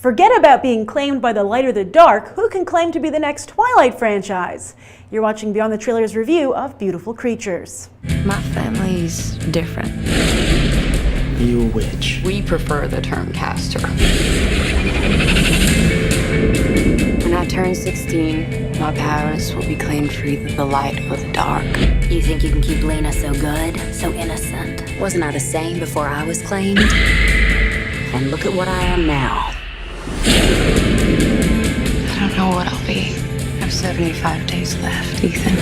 Forget about being claimed by the light or the dark. Who can claim to be the next Twilight franchise? You're watching Beyond the Trailer's review of Beautiful Creatures. My family's different. You witch. We prefer the term caster. When I turn 16, my powers will be claimed for either the light or the dark. You think you can keep Lena so good, so innocent? Wasn't I the same before I was claimed? And look at what I am now. I don't know what I'll be. I have 75 days left, Ethan.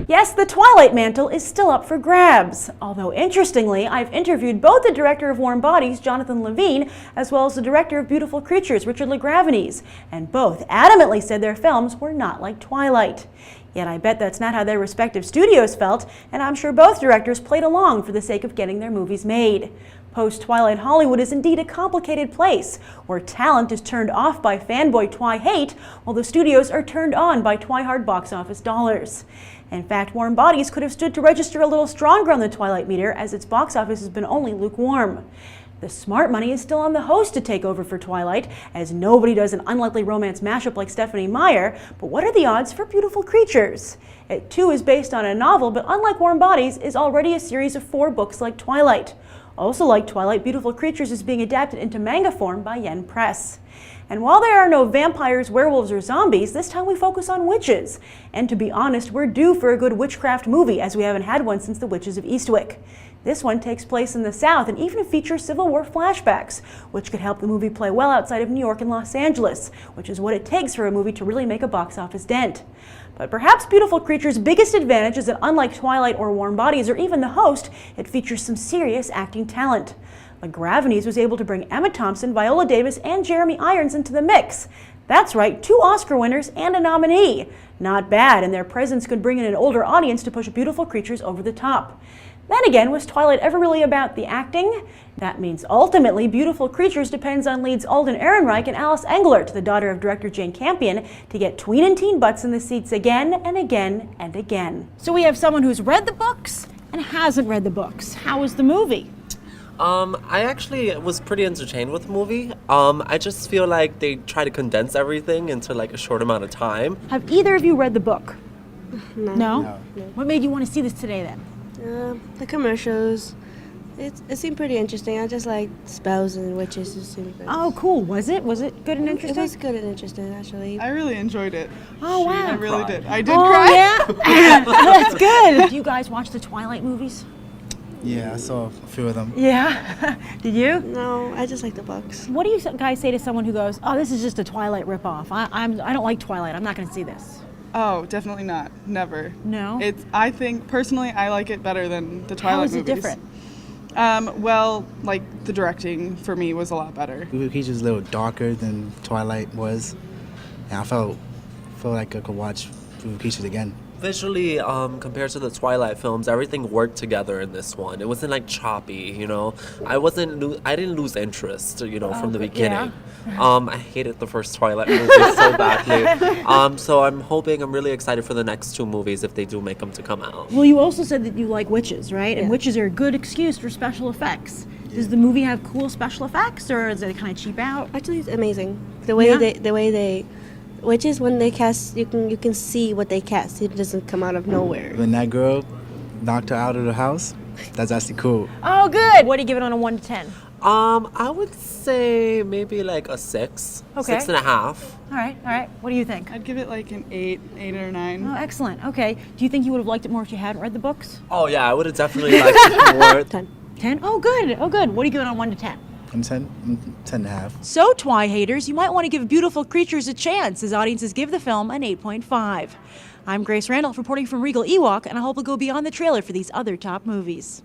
Yes, the Twilight mantle is still up for grabs. Although, interestingly, I've interviewed both the director of Warm Bodies, Jonathan Levine, as well as the director of Beautiful Creatures, Richard LaGravenese, and both adamantly said their films were not like Twilight. Yet I bet that's not how their respective studios felt, and I'm sure both directors played along for the sake of getting their movies made. Post-Twilight Hollywood is indeed a complicated place, where talent is turned off by fanboy Twi hate, while the studios are turned on by Twi-hard box office dollars. In fact, Warm Bodies could have stood to register a little stronger on the Twilight meter, as its box office has been only lukewarm. The smart money is still on the host to take over for Twilight, as nobody does an unlikely romance mashup like Stephenie Meyer, but what are the odds for Beautiful Creatures? It too is based on a novel, but unlike Warm Bodies, is already a series of 4 books like Twilight. Also like Twilight, Beautiful Creatures is being adapted into manga form by Yen Press. And while there are no vampires, werewolves, or zombies, this time we focus on witches. And to be honest, we're due for a good witchcraft movie, as we haven't had one since The Witches of Eastwick. This one takes place in the South and even features Civil War flashbacks, which could help the movie play well outside of New York and Los Angeles, which is what it takes for a movie to really make a box office dent. But perhaps Beautiful Creatures' biggest advantage is that unlike Twilight or Warm Bodies or even The Host, it features some serious acting talent. LaGravenese was able to bring Emma Thompson, Viola Davis, and Jeremy Irons into the mix. That's right, 2 Oscar winners and a nominee. Not bad, and their presence could bring in an older audience to push Beautiful Creatures over the top. Then again, was Twilight ever really about the acting? That means ultimately Beautiful Creatures depends on leads Alden Ehrenreich and Alice Englert, the daughter of director Jane Campion, to get tween and teen butts in the seats again and again and again. So we have someone who's read the books and hasn't read the books. How was the movie? I actually was pretty entertained with the movie. I just feel like they try to condense everything into like a short amount of time. Have either of you read the book? No. No? What made you want to see this today then? The commercials. It seemed pretty interesting. I just like spells and witches. It seemed good. Oh, cool. Was it? Was it good and interesting? It was good and interesting, actually. I really enjoyed it. Oh, wow. I really did. I did Oh, cry. yeah? That's good. Do you guys watch the Twilight movies? Yeah, I saw a few of them. Yeah. Did you? No, I just like the books. What do you guys say to someone who goes, oh, this is just a Twilight ripoff. I don't like Twilight. I'm not going to see this. Oh, definitely not. Never. No? I think, personally, I like it better than the Twilight movies. How is it different? Well, like, the directing for me was a lot better. He's just a little darker than Twilight was. And I felt like I could watch Beautiful Creatures again. Visually, compared to the Twilight films, everything worked together in this one. It wasn't like choppy, you know. I didn't lose interest, you know, from the beginning. Yeah. I hated the first Twilight movie so badly. So I'm really excited for the next 2 movies if they do make them to come out. Well, you also said that you like witches, right? And Yeah. witches are a good excuse for special effects. Does the movie have cool special effects, or is it kind of cheap out? Actually, it's amazing. The way they witches, when they cast, you can see what they cast. It doesn't come out of nowhere. When that girl knocked her out of the house, that's actually cool. Oh, good. What do you give it on a 1 to 10? I would say maybe like a 6, Okay. 6.5. All right. What do you think? I'd give it like an 8 or 9. Oh, excellent. Okay. Do you think you would have liked it more if you hadn't read the books? Oh yeah, I would have definitely liked it more. 10. 10? Oh, good. What do you give it on 1 to 10? I'm 10 and a half. So, Twi haters, you might want to give Beautiful Creatures a chance, as audiences give the film an 8.5. I'm Grace Randolph reporting from Regal Ewok, and I hope we'll go beyond the trailer for these other top movies.